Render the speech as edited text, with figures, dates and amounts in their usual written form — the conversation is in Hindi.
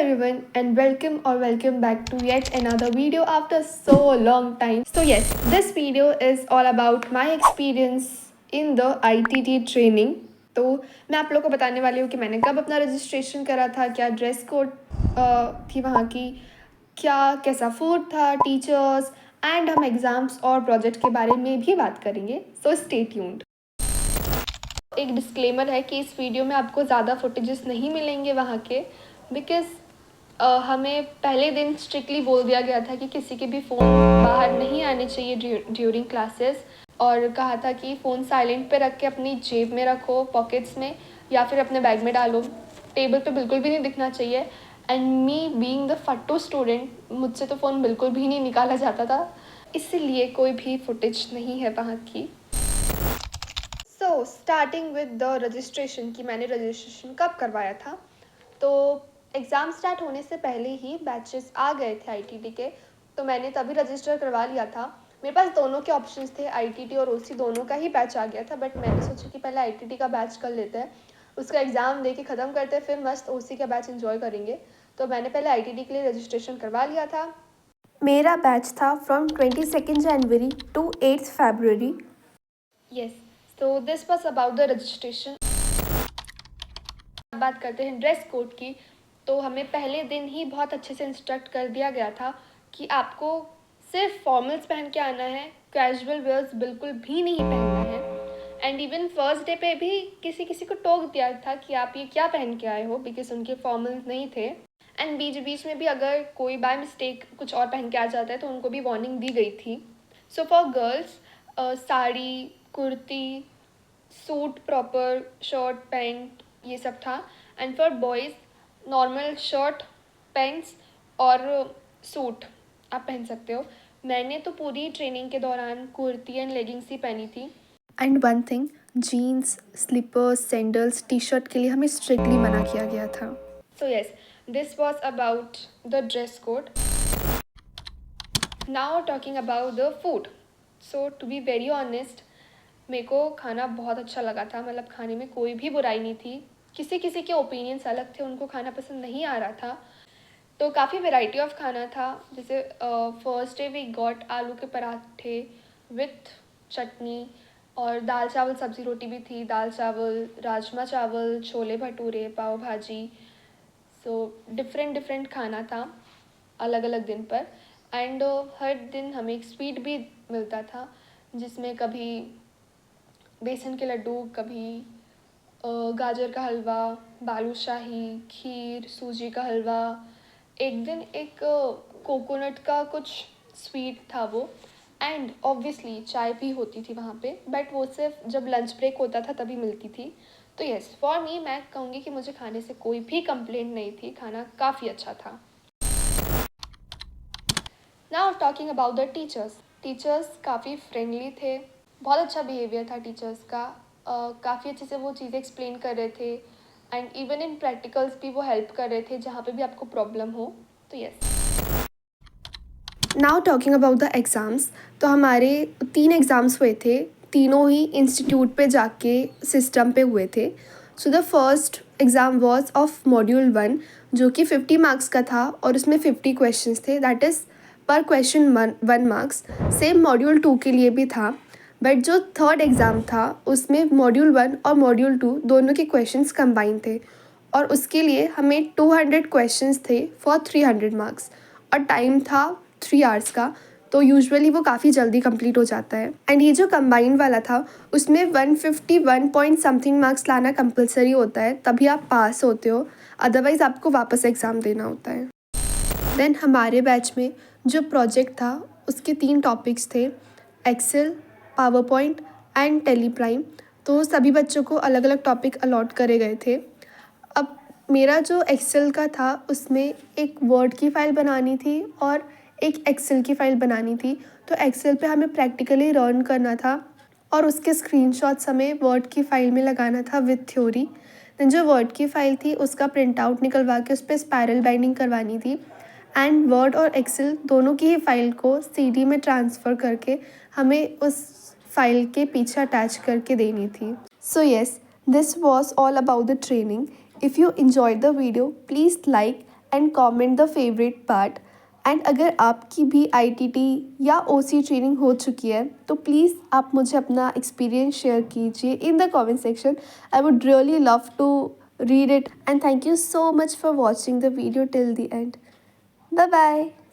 everyone and welcome back to yet another video after so long time. So yes, this video is all about my experience in the ITT training. तो मैं आप लोग को बताने वाली हूँ कि मैंने कब अपना रजिस्ट्रेशन करा था, क्या ड्रेस कोड थी वहाँ की, क्या कैसा फूड था, टीचर्स एंड हम एग्ज़ाम्स और प्रोजेक्ट के बारे में भी बात करेंगे. So stay tuned. एक डिस्क्लेमर है कि इस वीडियो में आपको ज़्यादा फुटेजेस नहीं मिलेंगे वहाँ के, बिकॉज़ हमें पहले दिन स्ट्रिक्टली बोल दिया गया था कि किसी के भी फ़ोन बाहर नहीं आने चाहिए ड्यूरिंग क्लासेस, और कहा था कि फ़ोन साइलेंट पे रख के अपनी जेब में रखो, पॉकेट्स में, या फिर अपने बैग में डालो. टेबल पे बिल्कुल भी नहीं दिखना चाहिए. एंड मी बीइंग द फट्टू स्टूडेंट, मुझसे तो फ़ोन बिल्कुल भी नहीं निकाला जाता था, इसीलिए कोई भी फुटेज नहीं है वहाँ की. So starting with the registration कि मैंने रजिस्ट्रेशन कब करवाया था. तो एग्ज़ाम स्टार्ट होने से पहले ही बैचेस आ गए थे आईटीटी के, तो मैंने तभी रजिस्टर करवा लिया था. मेरे पास दोनों के ऑप्शंस थे, आईटीटी और ओसी दोनों का ही बैच आ गया था, बट मैंने सोचा कि पहले आईटीटी का बैच कर लेते हैं, उसका एग्ज़ाम दे के ख़त्म करते हैं, फिर मस्त ओसी का बैच इन्जॉय करेंगे. तो मैंने पहले आईटीटी के लिए रजिस्ट्रेशन करवा लिया था. मेरा बैच था from 22 January to 8 February. Yes, तो this was about the registration. बात करते हैं ड्रेस कोड की. तो हमें पहले दिन ही बहुत अच्छे से इंस्ट्रक्ट कर दिया गया था कि आपको सिर्फ फॉर्मल्स पहन के आना है, कैजुअल वेयर्स बिल्कुल भी नहीं पहनना है. एंड इवन फर्स्ट डे पे भी किसी किसी को टोक दिया था कि आप ये क्या पहन के आए हो, बिकॉज उनके फॉर्मल्स नहीं थे. एंड बीच बीच में भी अगर कोई बाय मिस्टेक कुछ और पहन के आ जाता है तो उनको भी वार्निंग दी गई थी. So for girls sari, kurti, suit, proper shirt, pant, ये सब था. And for boys normal shirt, pants और सूट आप पहन सकते हो. मैंने तो पूरी ट्रेनिंग के दौरान कुर्ती एंड लेगिंग्स ही पहनी थी. And one thing, jeans, slippers, sandals, T shirt के लिए हमें स्ट्रिक्टली मना किया गया था. So yes, this was about the dress code. Now talking about the food. So to be very honest, मेरे को खाना बहुत अच्छा लगा था. मतलब खाने में कोई भी बुराई नहीं थी. किसी किसी के ओपिनियंस अलग थे, उनको खाना पसंद नहीं आ रहा था. तो काफ़ी वैरायटी ऑफ खाना था. जैसे फर्स्ट डे वी गॉट आलू के पराठे विथ चटनी, और दाल चावल सब्ज़ी रोटी भी थी, दाल चावल, राजमा चावल, छोले भटूरे, पाव भाजी. सो डिफरेंट खाना था अलग अलग दिन पर. एंड हर दिन हमें एक स्वीट भी मिलता था, जिसमें कभी बेसन के लड्डू, कभी गाजर का हलवा, बालूशाही, खीर, सूजी का हलवा. एक दिन एक कोकोनट का कुछ स्वीट था वो. एंड ऑब्वियसली चाय भी होती थी वहाँ पे, बट वो सिर्फ जब लंच ब्रेक होता था तभी मिलती थी. तो येस, फॉर मी, मैं कहूँगी कि मुझे खाने से कोई भी कंप्लेंट नहीं थी, खाना काफ़ी अच्छा था. Now talking about the teachers. Teachers काफ़ी फ्रेंडली थे, बहुत अच्छा बिहेवियर था टीचर्स का. काफ़ी अच्छे से वो चीज़ें एक्सप्लेन कर रहे थे. एंड इवन इन प्रैक्टिकल्स भी वो हेल्प कर रहे थे जहाँ पे भी आपको प्रॉब्लम हो. तो yes. Now talking about the exams. तो हमारे 3 एग्ज़ाम्स हुए थे, तीनों ही इंस्टीट्यूट पे जाके सिस्टम पे हुए थे. So the first exam was of module 1, जो कि 50 मार्क्स का था, और उसमें 50 क्वेश्चंस थे. दैट इज़ पर क्वेश्चन 1 मार्क्स. सेम मॉड्यूल 2 के लिए भी था, बट जो थर्ड एग्ज़ाम था उसमें मॉड्यूल 1 और मॉड्यूल 2 दोनों के क्वेश्चंस कंबाइन थे, और उसके लिए हमें 200 क्वेश्चंस थे फॉर 300 मार्क्स, और टाइम था 3 आवर्स का. तो यूजुअली वो काफ़ी जल्दी कंप्लीट हो जाता है. एंड ये जो कंबाइंड वाला था उसमें 151 पॉइंट समथिंग मार्क्स लाना कंपलसरी होता है, तभी आप पास होते हो, अदरवाइज़ आपको वापस एग्ज़ाम देना होता है. देन हमारे बैच में जो प्रोजेक्ट था उसके 3 टॉपिक्स थे, Excel, PowerPoint and Tally Prime. तो सभी बच्चों को अलग अलग टॉपिक अलॉट करे गए थे. अब मेरा जो एक्सेल का था उसमें एक वर्ड की फ़ाइल बनानी थी और एक एक्सेल की फ़ाइल बनानी थी. तो एक्सेल पे हमें प्रैक्टिकली रन करना था, और उसके स्क्रीनशॉट्स हमें वर्ड की फ़ाइल में लगाना था विद थ्योरी. देन जो वर्ड की फ़ाइल थी उसका प्रिंट आउट निकलवा के उस पर स्पायरल बाइंडिंग करवानी थी. एंड वर्ड और एक्सेल दोनों की ही फ़ाइल को सीडी में ट्रांसफ़र करके हमें उस फाइल के पीछे अटैच करके देनी थी. सो yes, this was all about the training. If you enjoyed the video, please like and comment the favourite part. And अगर आपकी भी ITT या OC ट्रेनिंग हो चुकी है तो प्लीज़ आप मुझे अपना एक्सपीरियंस शेयर कीजिए in the comment section. I would really love to read it, and thank you so much for watching the video till the end. Bye bye.